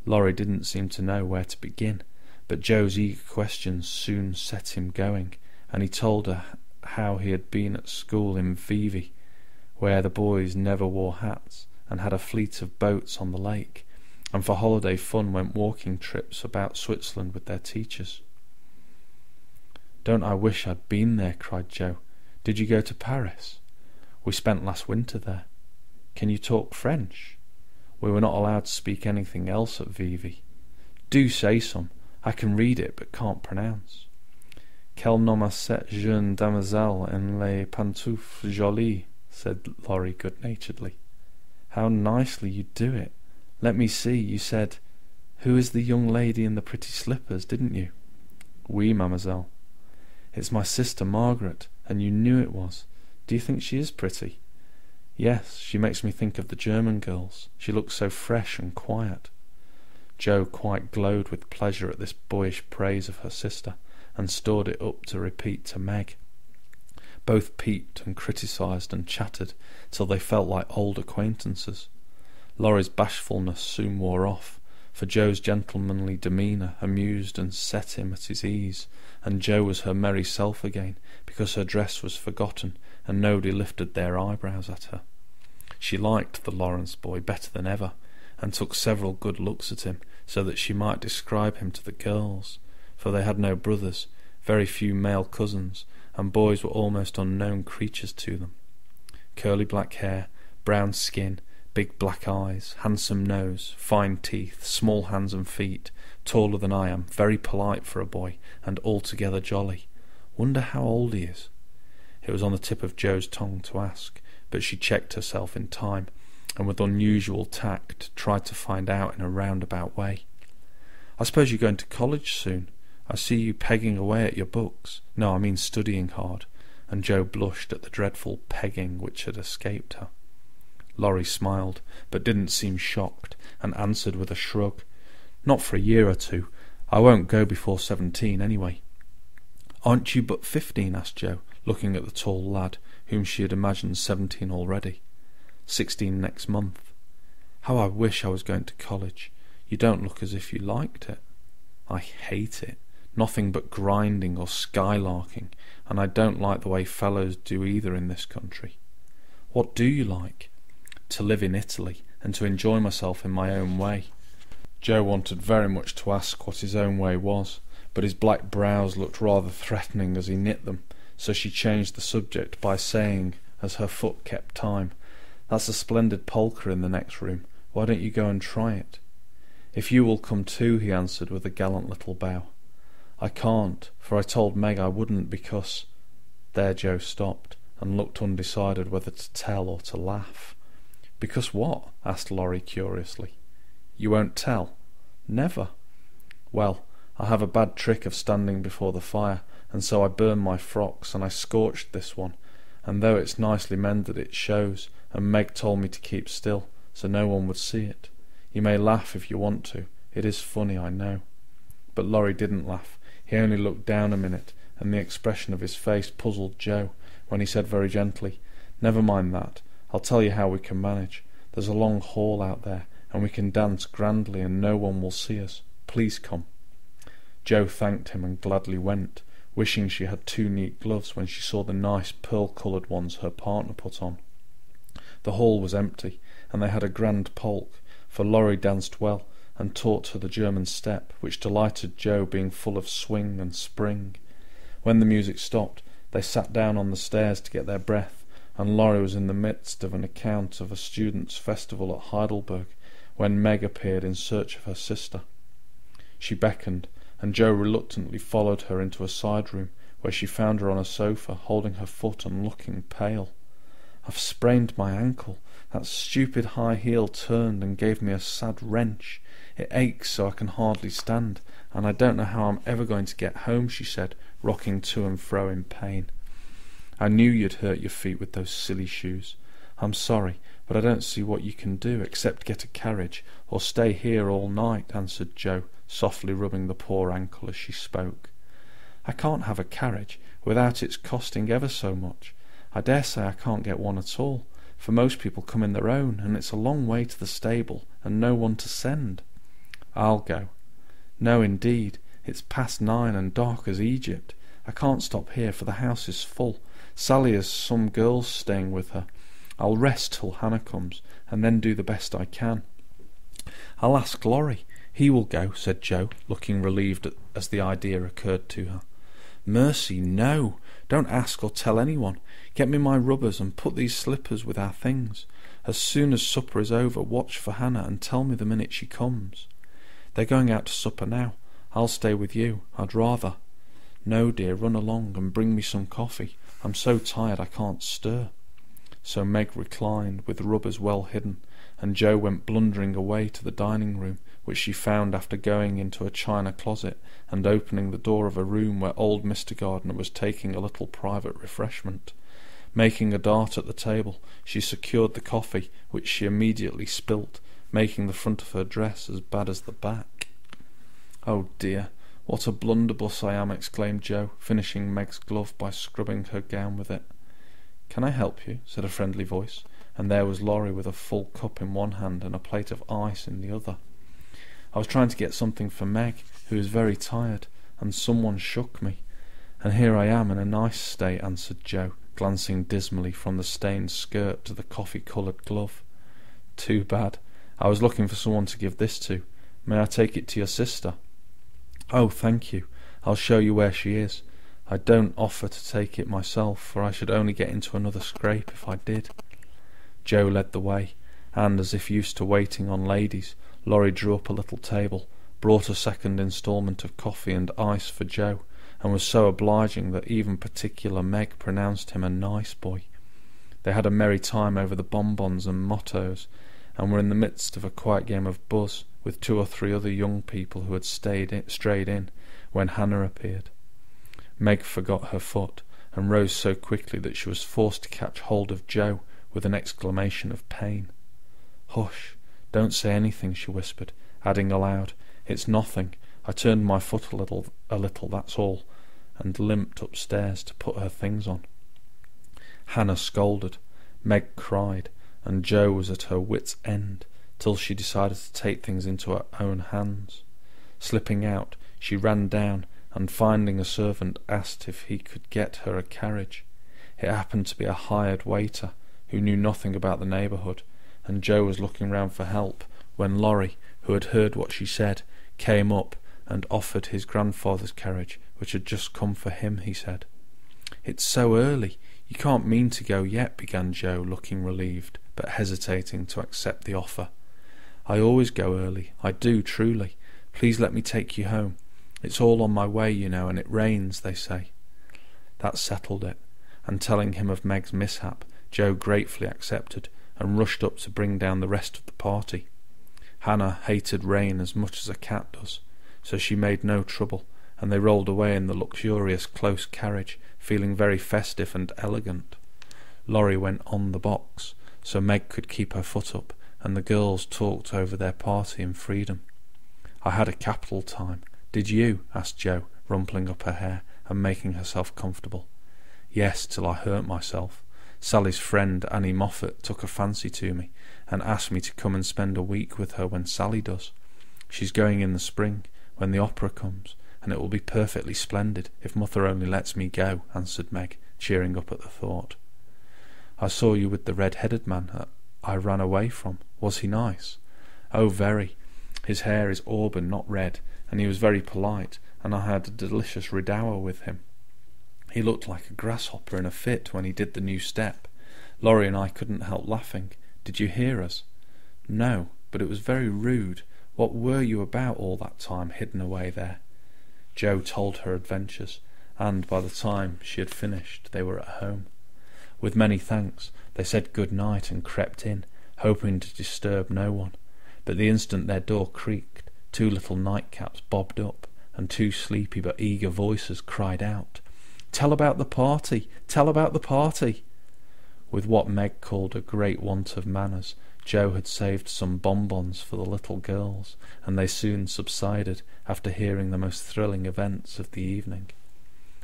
Laurie didn't seem to know where to begin, but Joe's eager questions soon set him going, and he told her how he had been at school in Vevey, where the boys never wore hats, and had a fleet of boats on the lake, and for holiday fun went walking trips about Switzerland with their teachers. "Don't I wish I'd been there," cried Joe. "Did you go to Paris?" "We spent last winter there." "Can you talk French?" "We were not allowed to speak anything else at Vevey." "Do say some. I can read it, but can't pronounce." "Quel nom a cette jeune demoiselle en les pantoufles jolies," said Laurie good-naturedly. "How nicely you do it. Let me see, you said, 'Who is the young lady in the pretty slippers,' didn't you?" "Oui, mademoiselle." "It's my sister Margaret, and you knew it was. Do you think she is pretty?" "Yes, she makes me think of the German girls. She looks so fresh and quiet." Joe quite glowed with pleasure at this boyish praise of her sister, and stored it up to repeat to Meg. Both peeped and criticised and chattered till they felt like old acquaintances. Laurie's bashfulness soon wore off, for Joe's gentlemanly demeanour amused and set him at his ease, and Joe was her merry self again, because her dress was forgotten, and nobody lifted their eyebrows at her. She liked the Lawrence boy better than ever, and took several good looks at him, so that she might describe him to the girls, for they had no brothers, very few male cousins, and boys were almost unknown creatures to them. Curly black hair, brown skin, big black eyes, handsome nose, fine teeth, small hands and feet, taller than I am, very polite for a boy, and altogether jolly. Wonder how old he is? It was on the tip of Joe's tongue to ask, but she checked herself in time, and with unusual tact tried to find out in a roundabout way. "I suppose you're going to college soon. I see you pegging away at your books. No, I mean studying hard," and Joe blushed at the dreadful pegging which had escaped her. Laurie smiled, but didn't seem shocked, and answered with a shrug, "Not for a year or two. I won't go before 17 anyway." "Aren't you but 15?" asked Joe, looking at the tall lad, whom she had imagined 17 already. 16 next month." "How I wish I was going to college. You don't look as if you liked it." "I hate it. Nothing but grinding or skylarking, and I don't like the way fellows do either in this country." "What do you like?" "To live in Italy, and to enjoy myself in my own way." Joe wanted very much to ask what his own way was, but his black brows looked rather threatening as he knit them, so she changed the subject by saying, as her foot kept time, "That's a splendid polka in the next room. Why don't you go and try it?" "If you will come too," he answered with a gallant little bow. "I can't, for I told Meg I wouldn't because—" There Joe stopped, and looked undecided whether to tell or to laugh. "Because what?" asked Laurie curiously. "You won't tell?" "Never." "Well, I have a bad trick of standing before the fire, and so I burned my frocks, and I scorched this one, and though it's nicely mended it shows, and Meg told me to keep still, so no one would see it. You may laugh if you want to. It is funny, I know." But Laurie didn't laugh. He only looked down a minute, and the expression of his face puzzled Joe, when he said very gently, "Never mind that. I'll tell you how we can manage. There's a long hall out there, and we can dance grandly, and no one will see us. Please come." Joe thanked him and gladly went, wishing she had 2 neat gloves when she saw the nice pearl-coloured ones her partner put on. The hall was empty, and they had a grand polk, for Laurie danced well, and taught her the German step, which delighted Joe, being full of swing and spring. When the music stopped, they sat down on the stairs to get their breath, and Laurie was in the midst of an account of a students' festival at Heidelberg, when Meg appeared in search of her sister. She beckoned, and Joe reluctantly followed her into a side room, where she found her on a sofa, holding her foot and looking pale. "I've sprained my ankle. That stupid high heel turned and gave me a sad wrench. It aches so I can hardly stand, and I don't know how I'm ever going to get home," she said, rocking to and fro in pain. "I knew you'd hurt your feet with those silly shoes. I'm sorry, but I don't see what you can do except get a carriage, or stay here all night," answered Joe, softly rubbing the poor ankle as she spoke. "I can't have a carriage without its costing ever so much. I dare say I can't get one at all, for most people come in their own, and it's a long way to the stable, and no one to send." I'll go." "No, indeed. It's past 9 and dark as Egypt. I can't stop here, for the house is full. Sally has some girls staying with her. I'll rest till Hannah comes, and then do the best I can." "I'll ask Laurie. He will go," said Joe, looking relieved as the idea occurred to her. "Mercy, no! Don't ask or tell anyone. Get me my rubbers and put these slippers with our things. As soon as supper is over, watch for Hannah and tell me the minute she comes." "They're going out to supper now. I'll stay with you. I'd rather." "No, dear, run along and bring me some coffee. I'm so tired I can't stir." So Meg reclined, with the rubbers well hidden, and Joe went blundering away to the dining room, which she found after going into a china closet and opening the door of a room where old Mr. Gardiner was taking a little private refreshment. Making a dart at the table, she secured the coffee, which she immediately spilt, making the front of her dress as bad as the back. "Oh dear, what a blunderbuss I am!" exclaimed Joe, finishing Meg's glove by scrubbing her gown with it. "Can I help you?" said a friendly voice, and there was Laurie with a full cup in one hand and a plate of ice in the other. "I was trying to get something for Meg, who is very tired, and someone shook me, and here I am in a nice state," answered Joe, glancing dismally from the stained skirt to the coffee-coloured glove. "Too bad. I was looking for someone to give this to. May I take it to your sister?" "Oh, thank you. I'll show you where she is. I don't offer to take it myself, for I should only get into another scrape if I did." Joe led the way, and, as if used to waiting on ladies, Laurie drew up a little table, brought a second instalment of coffee and ice for Joe, and was so obliging that even particular Meg pronounced him a nice boy. They had a merry time over the bonbons and mottos, and were in the midst of a quiet game of buzz with 2 or 3 other young people who had strayed in, when Hannah appeared. Meg forgot her foot, and rose so quickly that she was forced to catch hold of Joe with an exclamation of pain. "Hush, don't say anything," she whispered, adding aloud, "It's nothing. I turned my foot a little, that's all," and limped upstairs to put her things on. Hannah scolded, Meg cried, and Joe was at her wit's end, till she decided to take things into her own hands. Slipping out, she ran down, and finding a servant, asked if he could get her a carriage. It happened to be a hired waiter, who knew nothing about the neighbourhood, and Joe was looking round for help, when Laurie, who had heard what she said, came up and offered his grandfather's carriage, which had just come for him, he said. "It's so early. You can't mean to go yet," began Joe, looking relieved, but hesitating to accept the offer. "I always go early. I do, truly. Please let me take you home. It's all on my way, you know, and it rains, they say." That settled it, and telling him of Meg's mishap, Joe gratefully accepted, and rushed up to bring down the rest of the party. Hannah hated rain as much as a cat does, so she made no trouble, and they rolled away in the luxurious close carriage, feeling very festive and elegant. Laurie went on the box, so Meg could keep her foot up, and the girls talked over their party in freedom. "I had a capital time. Did you?" asked Joe, rumpling up her hair and making herself comfortable. "Yes, till I hurt myself. Sally's friend Annie Moffat took a fancy to me, and asked me to come and spend a week with her when Sally does. She's going in the spring, when the opera comes, and it will be perfectly splendid if mother only lets me go," answered Meg, cheering up at the thought. "I saw you with the red-headed man I ran away from. Was he nice?" "Oh, very. His hair is auburn, not red, and he was very polite, and I had a delicious redower with him. He looked like a grasshopper in a fit when he did the new step. Laurie and I couldn't help laughing. Did you hear us?" "No, but it was very rude. What were you about all that time, hidden away there?" Joe told her adventures, and by the time she had finished they were at home. With many thanks, they said good night and crept in, hoping to disturb no one. But the instant their door creaked, 2 little nightcaps bobbed up, and 2 sleepy but eager voices cried out, "Tell about the party! Tell about the party!" With what Meg called a great want of manners, Joe had saved some bonbons for the little girls, and they soon subsided after hearing the most thrilling events of the evening.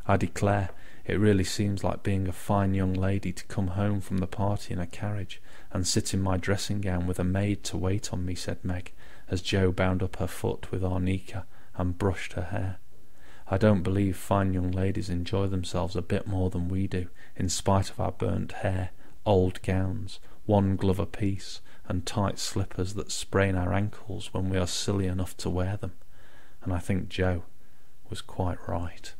"I declare, it really seems like being a fine young lady to come home from the party in a carriage, and sit in my dressing-gown with a maid to wait on me," said Meg, as Joe bound up her foot with arnica and brushed her hair. I don't believe fine young ladies enjoy themselves a bit more than we do, in spite of our burnt hair, old gowns, one glove apiece, and tight slippers that sprain our ankles when we are silly enough to wear them. And I think Joe was quite right.